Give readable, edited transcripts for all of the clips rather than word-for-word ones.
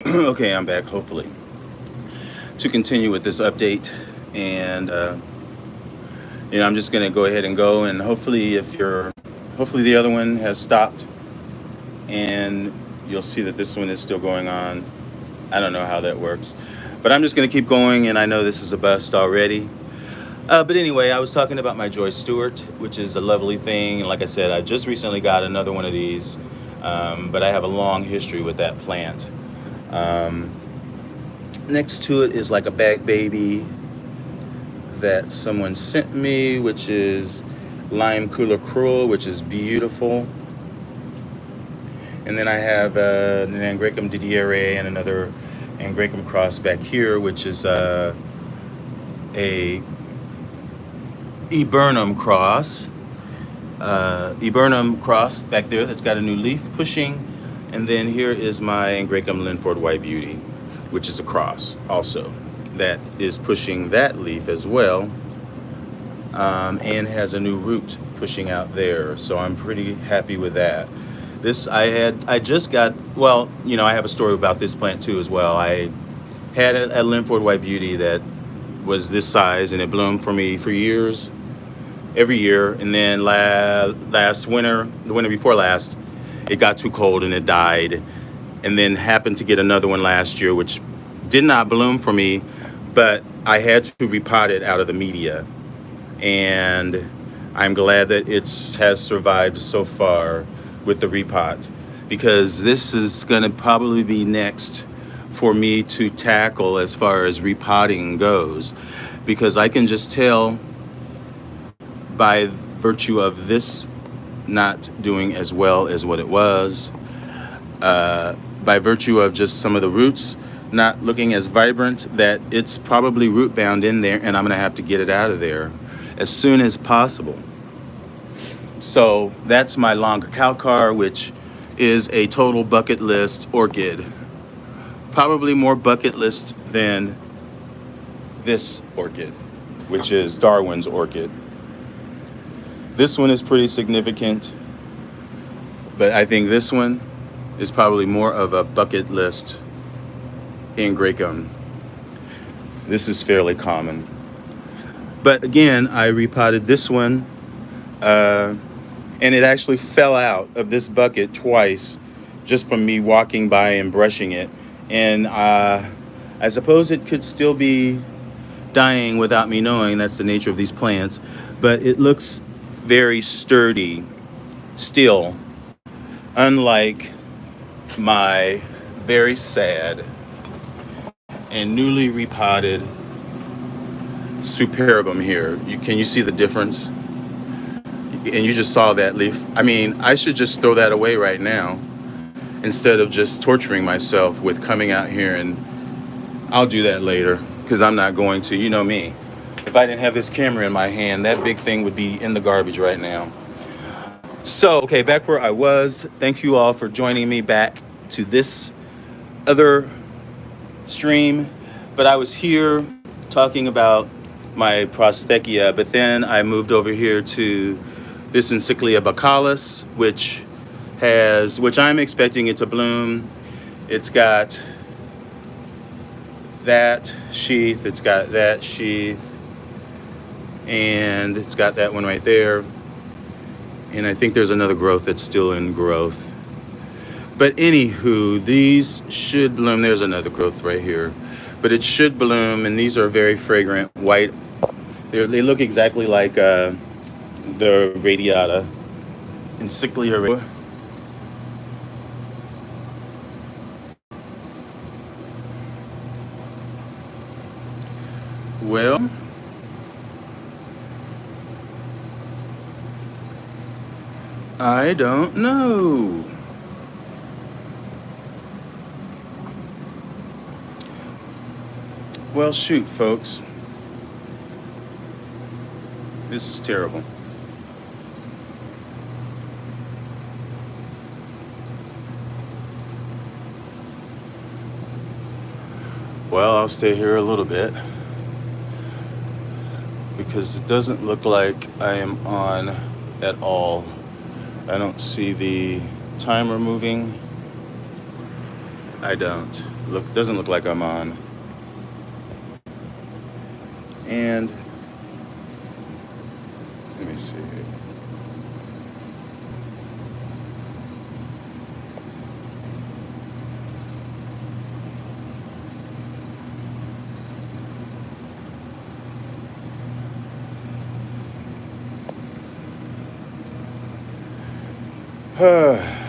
Okay, I'm back, hopefully, to continue with this update. And, I'm just going to go ahead and go. And hopefully the other one has stopped. And you'll see that this one is still going on. I don't know how that works. But I'm just going to keep going. And I know this is a bust already. But anyway, I was talking about my Joy Stewart, which is a lovely thing. And like I said, I just recently got another one of these. But I have a long history with that plant. Um, Next to it is like a bag baby that someone sent me, which is Lime Cooler Cruel, which is beautiful. And then I have an Angraecum didiere and another Angraecum cross back here, which is a Eburnum cross. Eburnum cross back there that's got a new leaf pushing. And then here is my Angraecum Linford White Beauty, which is a cross also that is pushing that leaf as well, and has a new root pushing out there. So I'm pretty happy with that. I just got, well, I have a story about this plant too as well. I had a Linford White Beauty that was this size and it bloomed for me for years, every year. And then last winter, the winter before last, it got too cold and it died. And then happened to get another one last year, which did not bloom for me, but I had to repot it out of the media. And I'm glad that it has survived so far with the repot, because this is going to probably be next for me to tackle as far as repotting goes, because I can just tell by virtue of this not doing as well as what it was, by virtue of just some of the roots not looking as vibrant, that it's probably root bound in there, and I'm going to have to get it out of there as soon as possible. So that's my longer calcar, which is a total bucket list orchid. Probably more bucket list than this orchid, which is Darwin's orchid. This one is pretty significant, but I think this one is probably more of a bucket list Angraecum. This is fairly common. But again, I repotted this one, and it actually fell out of this bucket twice just from me walking by and brushing it. And I suppose it could still be dying without me knowing. That's the nature of these plants. But it looks very sturdy still, unlike my very sad and newly repotted Superbum here. Can you see the difference? And you just saw that leaf. I mean, I should just throw that away right now instead of just torturing myself with coming out here, and I'll do that later because I'm not going to. You know me. If I didn't have this camera in my hand, that big thing would be in the garbage right now. So, okay, back where I was. Thank you all for joining me back to this other stream. But I was here talking about my Prosthecia, but then I moved over here to this Encyclia bacalis, which I'm expecting it to bloom. It's got that sheath, it's got that sheath, and it's got that one right there. And I think there's another growth that's still in growth. But anywho, these should bloom. There's another growth right here. But it should bloom, and these are very fragrant, white. They look exactly like the radiata, Encyclia. Well, I don't know. Well, shoot, folks. This is terrible. Well, I'll stay here a little bit because it doesn't look like I am on at all. I don't see the timer moving. I don't. Doesn't look like I'm on. And let me see.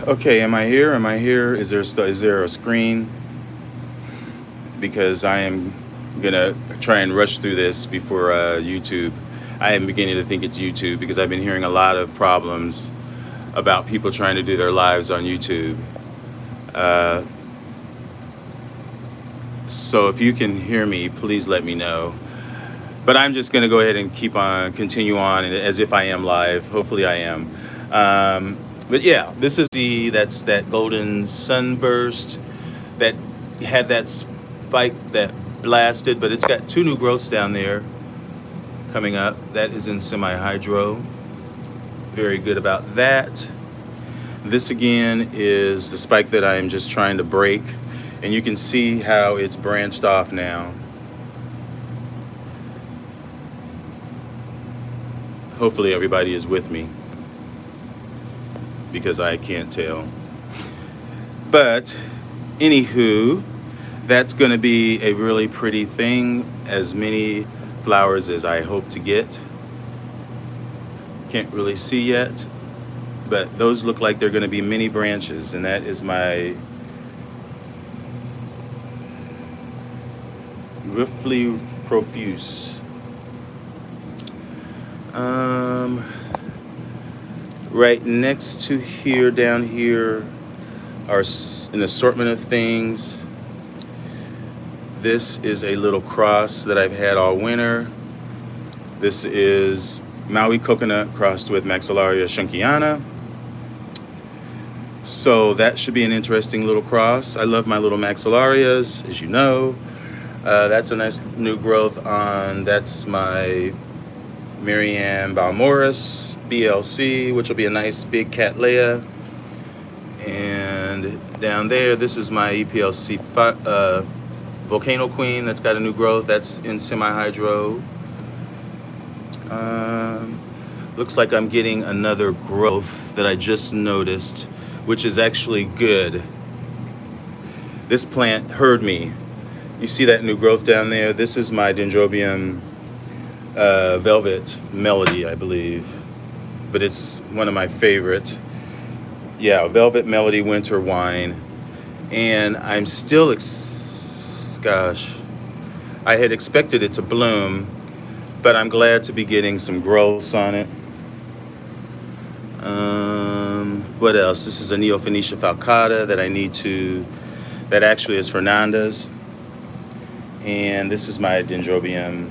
Okay, am I here? Am I here? Is there a screen? Because I am gonna try and rush through this before YouTube. I am beginning to think it's YouTube because I've been hearing a lot of problems about people trying to do their lives on YouTube. Uh, so if you can hear me, please let me know. But I'm just gonna go ahead and continue on as if I am live. Hopefully I am. But yeah, this is that's that golden sunburst that had that spike that blasted, but it's got two new growths down there coming up. That is in semi-hydro. Very good about that. This again is the spike that I am just trying to break, and you can see how it's branched off now. Hopefully everybody is with me because I can't tell. But anywho, that's going to be a really pretty thing, as many flowers as I hope to get. Can't really see yet, but those look like they're going to be mini branches, and that is my Riffly Profuse. Right next to here, down here, are an assortment of things. This is a little cross that I've had all winter. This is Maui coconut crossed with Maxillaria schunkiana. So that should be an interesting little cross. I love my little Maxillarias, as you know. That's a nice new growth on, that's my Miriam Balmoris BLC, which will be a nice big Cattleya. And down there, this is my EPLC Volcano Queen that's got a new growth. That's in semi-hydro. Looks like I'm getting another growth that I just noticed, which is actually good. This plant heard me. You see that new growth down there? This is my Dendrobium Velvet Melody, I believe. But it's one of my favorite. Yeah, Velvet Melody Winter Wine. And I'm still, gosh, I had expected it to bloom, but I'm glad to be getting some growths on it. What else? This is a Neophoenicia falcata that I need to, that actually is Fernanda's. And this is my Dendrobium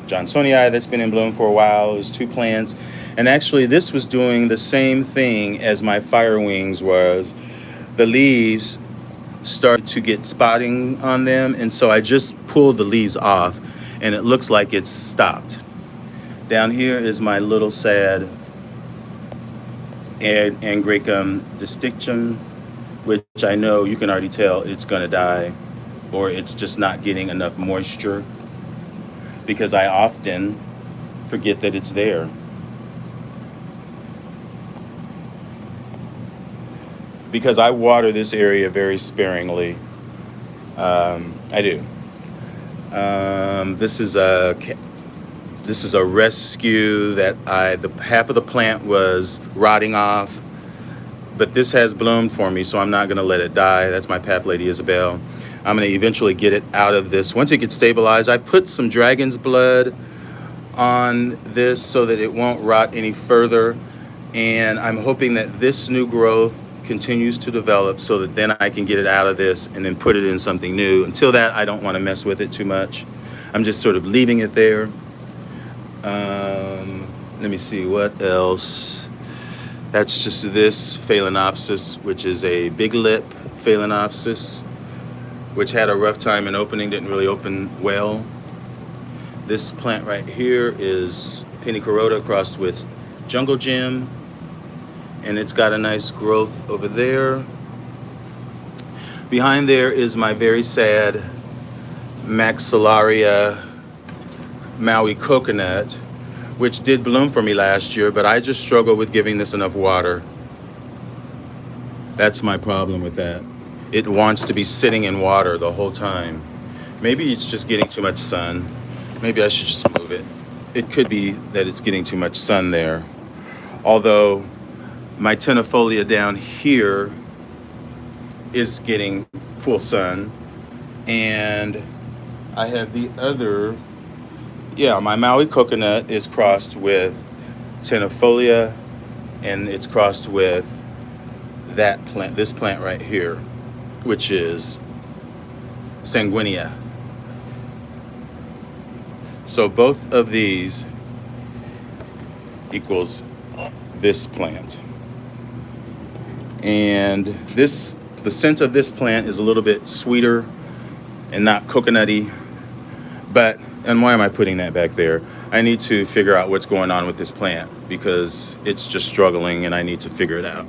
Johnsonii that's been in bloom for a while. There's two plants. And actually this was doing the same thing as my Firewings was. The leaves started to get spotting on them, and so I just pulled the leaves off and it looks like it's stopped. Down here is my little sad Angraecum distinctum, which I know you can already tell it's gonna die, or it's just not getting enough moisture, because I often forget that it's there. Because I water this area very sparingly. I do. This is a rescue that half of the plant was rotting off, but this has bloomed for me, so I'm not gonna let it die. That's my Path Lady Isabel. I'm gonna eventually get it out of this. Once it gets stabilized, I put some dragon's blood on this so that it won't rot any further. And I'm hoping that this new growth continues to develop so that then I can get it out of this and then put it in something new. Until that, I don't want to mess with it too much. I'm just sort of leaving it there. Let me see what else. That's just this Phalaenopsis, which is a big lip Phalaenopsis, which had a rough time in opening, didn't really open well. This plant right here is Pennycorota crossed with Jungle Gym, and it's got a nice growth over there. Behind there is my very sad Maxillaria Maui coconut, which did bloom for me last year, but I just struggle with giving this enough water. That's my problem with that. It wants to be sitting in water the whole time. Maybe it's just getting too much sun. Maybe I should just move it. It could be that it's getting too much sun there. Although my tenifolia down here is getting full sun. And I have the other, my Maui coconut is crossed with tenifolia, and it's crossed with that plant, this plant right here, which is sanguinea. So both of these equals this plant. And this, the scent of this plant is a little bit sweeter and not coconutty. But, and why am I putting that back there? I need to figure out what's going on with this plant because it's just struggling and I need to figure it out.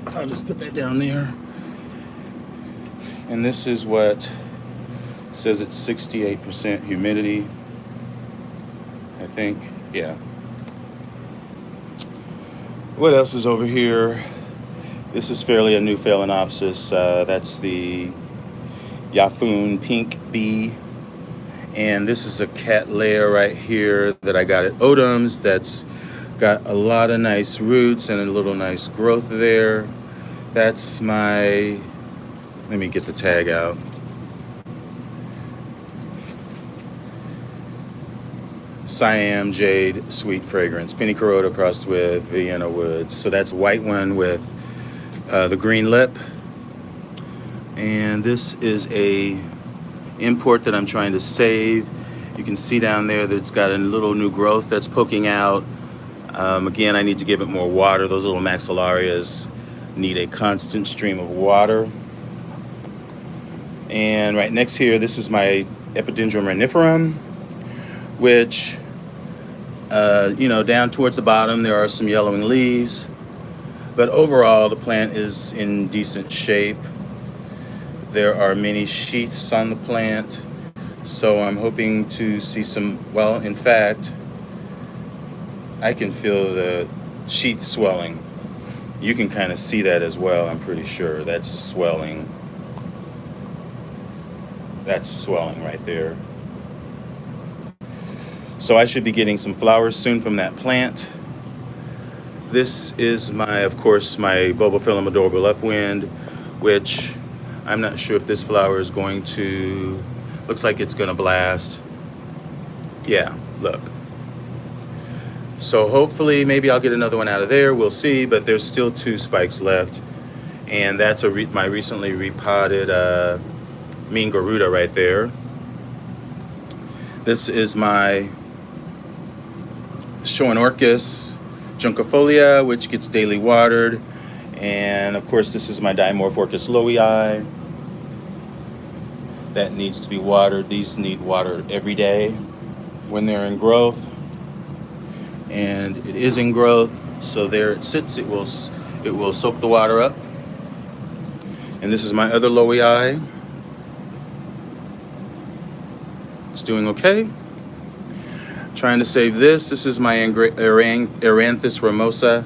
I'll just put that down there. And this is what says it's 68% humidity. I think, yeah. What else is over here? This is fairly a new Phalaenopsis. That's the Yafun Pink Bee. And this is a Cattleya right here that I got at Odom's. That's got a lot of nice roots and a little nice growth there. That's my, let me get the tag out. Siam Jade Sweet Fragrance, Penny Carota crossed with Vienna Woods. So that's the white one with the green lip. And this is a import that I'm trying to save. You can see down there that it's got a little new growth that's poking out. Again, I need to give it more water. Those little maxillarias need a constant stream of water. And right next here, this is my Epidendrum reniferum, which, down towards the bottom, there are some yellowing leaves. But overall, the plant is in decent shape. There are many sheaths on the plant. So I'm hoping to see some, well, in fact, I can feel the sheath swelling. You can kind of see that as well, I'm pretty sure. That's swelling. That's swelling right there. So I should be getting some flowers soon from that plant. This is of course, my Bulbophyllum Adorable Upwind, which I'm not sure if this flower is going to, looks like it's gonna blast. Yeah, look. So hopefully, maybe I'll get another one out of there, we'll see, but there's still 2 spikes left. And that's my recently repotted Mean Garuda right there. This is my Schoenorchis junkifolia, which gets daily watered. And of course, this is my Dimorphorchis lowii that needs to be watered. These need water every day when they're in growth. And it is in growth, so there it sits. It will soak the water up. And this is my other lowii. It's doing okay. Trying to save this. This is my Aranthus ramosa,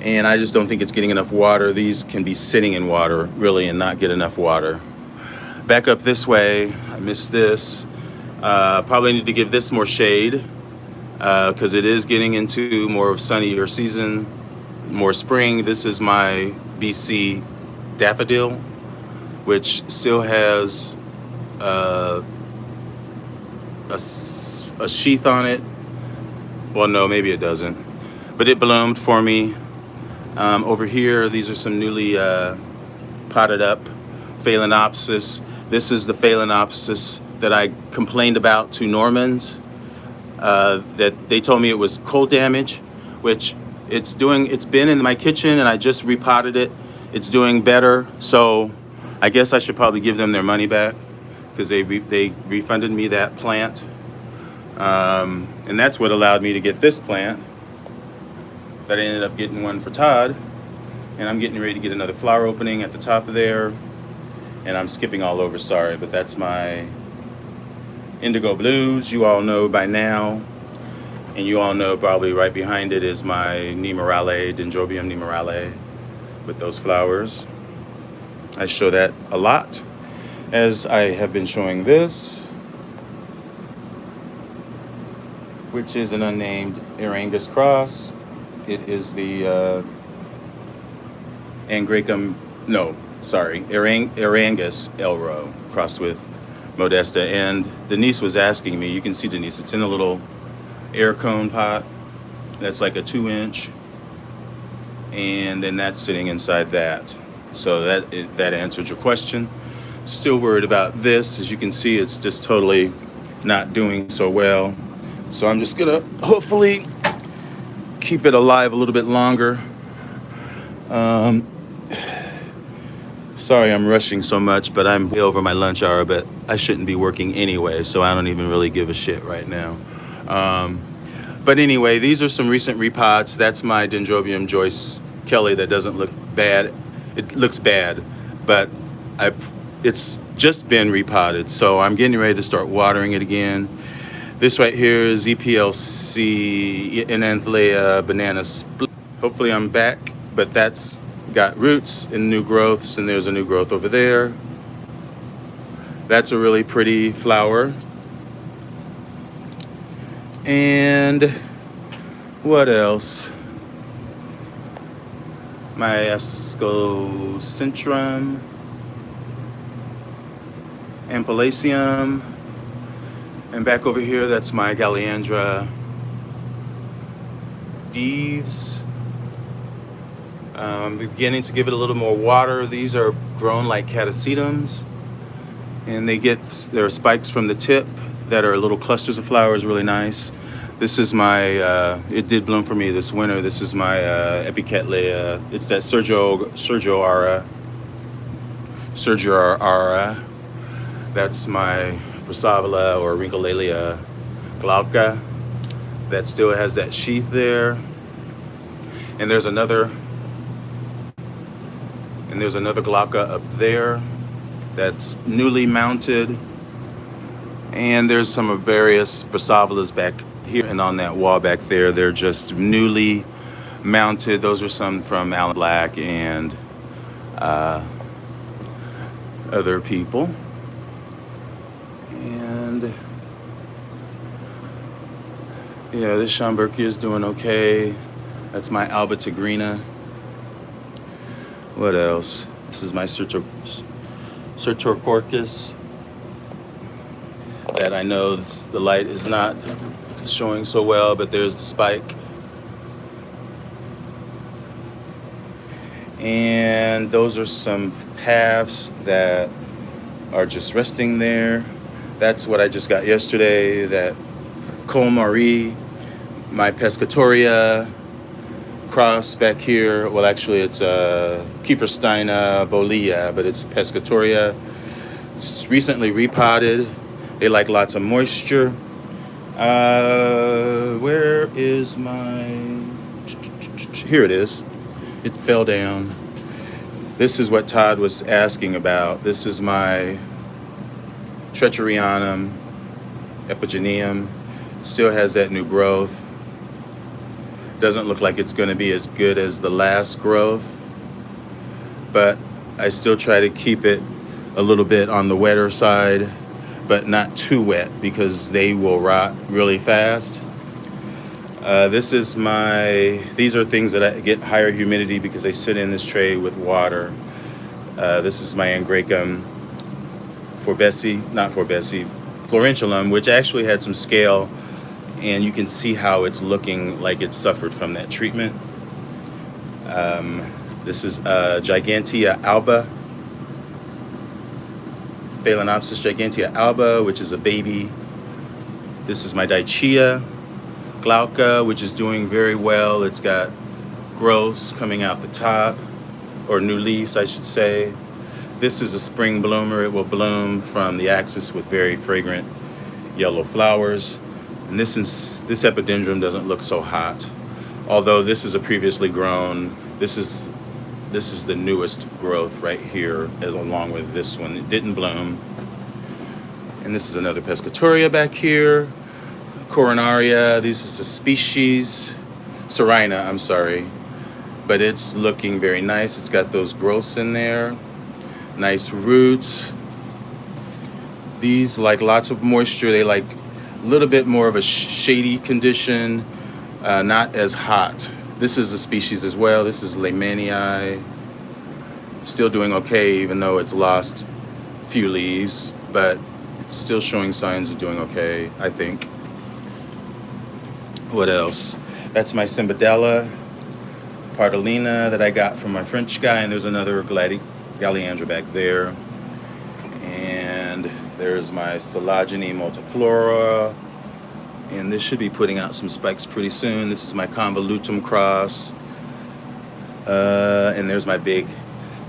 and I just don't think it's getting enough water. These can be sitting in water, really, and not get enough water. Back up this way, I missed this. Probably need to give this more shade because it is getting into more of sunnier season, more spring. This is my BC daffodil, which still has a sheath on it. Well, no, maybe it doesn't, but it bloomed for me. Over here, these are some newly potted up Phalaenopsis. This is the Phalaenopsis that I complained about to Norman's, that they told me it was cold damage, which it's been in my kitchen and I just repotted it. It's doing better, so I guess I should probably give them their money back because they refunded me that plant. And that's what allowed me to get this plant that I ended up getting one for Todd. And I'm getting ready to get another flower opening at the top of there. And I'm skipping all over, sorry, but that's my indigo blues. You all know by now, and you all know probably right behind it is my Nemorale, Dendrobium Nemorale, with those flowers. I show that a lot, as I have been showing this, which is an unnamed Arangus cross. It is the Arangus Elro crossed with Modesta. And Denise was asking me, you can see Denise, it's in a little air cone pot that's like a 2-inch, and then that's sitting inside that. So that answered your question. Still worried about this. As you can see, it's just totally not doing so well. So I'm just gonna hopefully keep it alive a little bit longer. Sorry I'm rushing so much, but I'm way over my lunch hour, but I shouldn't be working anyway, so I don't even really give a shit right now. But anyway, these are some recent repots. That's my Dendrobium Joyce Kelly that doesn't look bad. It looks bad, but it's just been repotted, so I'm getting ready to start watering it again. This right here is EPLC Enanthelea Banana Split. Hopefully I'm back, but that's got roots and new growths, and there's a new growth over there. That's a really pretty flower. And what else? My Ascocentrum, Ampelasium, and back over here, that's my Galleandra Deves. I'm beginning to give it a little more water. These are grown like catasetums, and there are spikes from the tip that are little clusters of flowers, really nice. This is my, it did bloom for me this winter. This is my Epicattleya. It's that Sergio Ara. That's my Brassavola or Rhyncholalia glauca that still has that sheath there. And there's another glauca up there that's newly mounted. And there's some of various Brassavolas back here and on that wall back there. They're just newly mounted. Those are some from Alan Black and other people. And yeah, this Schomburg is doing okay. That's my Alba Tigrina. What else? This is my Sertorchorchis. That I know the light is not showing so well, but there's the spike. And those are some paths that are just resting there. That's what I just got yesterday, that Col Marie, my Pescatoria cross back here. Well, actually it's Kiefersteina Bolia, but it's Pescatoria. It's recently repotted. They like lots of moisture. Where is my... Here it is. It fell down. This is what Todd was asking about. This is my Treacherionum Epigeneum. It still has that new growth. Doesn't look like it's going to be as good as the last growth, but I still try to keep it a little bit on the wetter side, but not too wet because they will rot really fast. These are things that I get higher humidity because they sit in this tray with water. This is my Angraecum Florentulum, which actually had some scale, and you can see how it's looking like it suffered from that treatment. This is Gigantea alba, Phalaenopsis gigantea alba, which is a baby. This is my Dichia glauca, which is doing very well. It's got growths coming out the top, or new leaves, I should say. This is a spring bloomer. It will bloom from the axis with very fragrant yellow flowers. And this epidendrum doesn't look so hot, although this is a previously grown. This this is the newest growth right here, as along with this one. It didn't bloom. And this is another Pescatoria back here. Coronaria, this is a species. Serina, I'm sorry. But it's looking very nice. It's got those growths in there. Nice roots. These like lots of moisture. They like a little bit more of a shady condition, not as hot. This is a species as well. This is Leymanii. Still doing okay, even though it's lost a few leaves, but it's still showing signs of doing okay, I think. What else? That's my Cimbadella Pardalina that I got from my French guy, and there's another Galliandra back there. And there's my Silogeny multiflora, and this should be putting out some spikes pretty soon. This is my Convolutum cross, and there's my big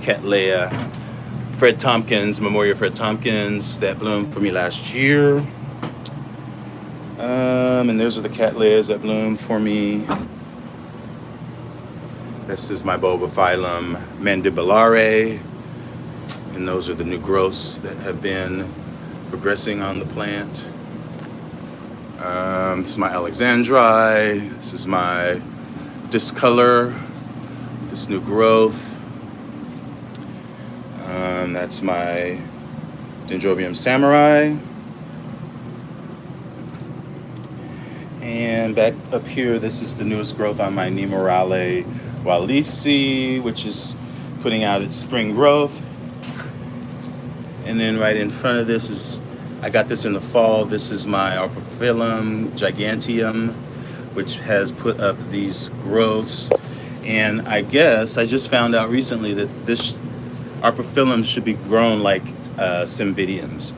Cattleya Fred Tompkins, Memoria Fred Tompkins, that bloomed for me last year. And those are the Cattleyas that bloomed for me. This is my Bulbophyllum mandibulare, and those are the new growths that have been progressing on the plant. This is my Alexandri. This is my Discolor, this new growth. That's my Dendrobium samurai. And back up here, this is the newest growth on my Nemorale Walisi, which is putting out its spring growth. And then right in front of this is, I got this in the fall. This is my Orchid giganteum, which has put up these growths. And I guess I just found out recently that this Arpaphyllum should be grown like Cymbidiums.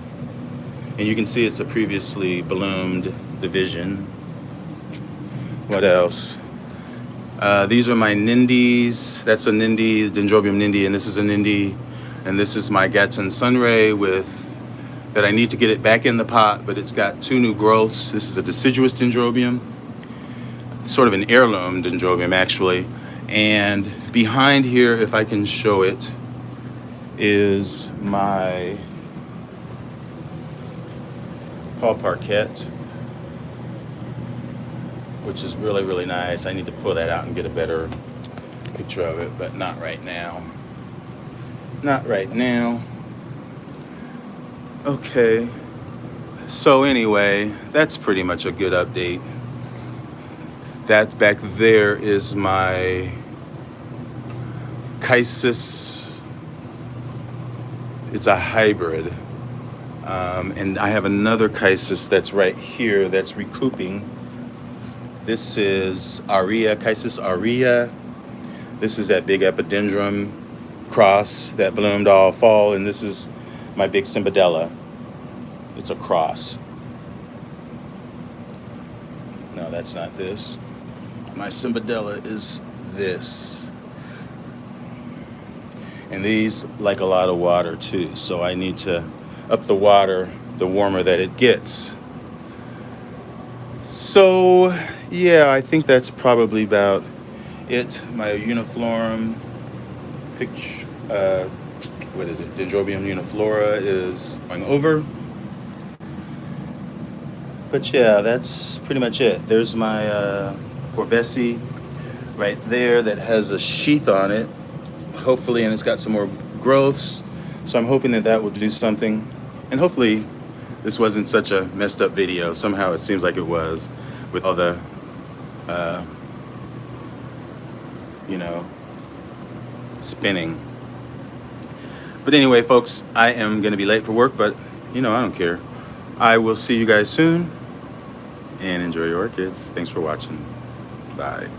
And you can see it's a previously bloomed division. What else? These are my Nindies. That's a Nindie, Dendrobium Nindie, and this is a Nindie. And this is my Gatton Sunray that I need to get it back in the pot, but it's got two new growths. This is a deciduous Dendrobium, sort of an heirloom Dendrobium actually. And behind here, if I can show it, is my Paul Parquet, which is really, really nice. I need to pull that out and get a better picture of it, but not right now. Not right now. Okay. So anyway, that's pretty much a good update. That back there is my Chisis. It's a hybrid. And I have another Chisis that's right here that's recouping. This is Aria, Chisis Aria. This is that big epidendrum cross that bloomed all fall, and this is my big Cimbadella. It's a cross. No, that's not this. My Cimbadella is this. And these like a lot of water too, so I need to up the water the warmer that it gets. So yeah, I think that's probably about it. My Uniflorum picture, what is it? Dendrobium uniflora is going over. But yeah, that's pretty much it. There's my Forbesi right there that has a sheath on it, hopefully, and it's got some more growths. So I'm hoping that that will do something. And hopefully this wasn't such a messed up video. Somehow it seems like it was, with all the, spinning. But anyway, folks, I am going to be late for work, but, I don't care. I will see you guys soon, and enjoy your orchids. Thanks for watching. Bye.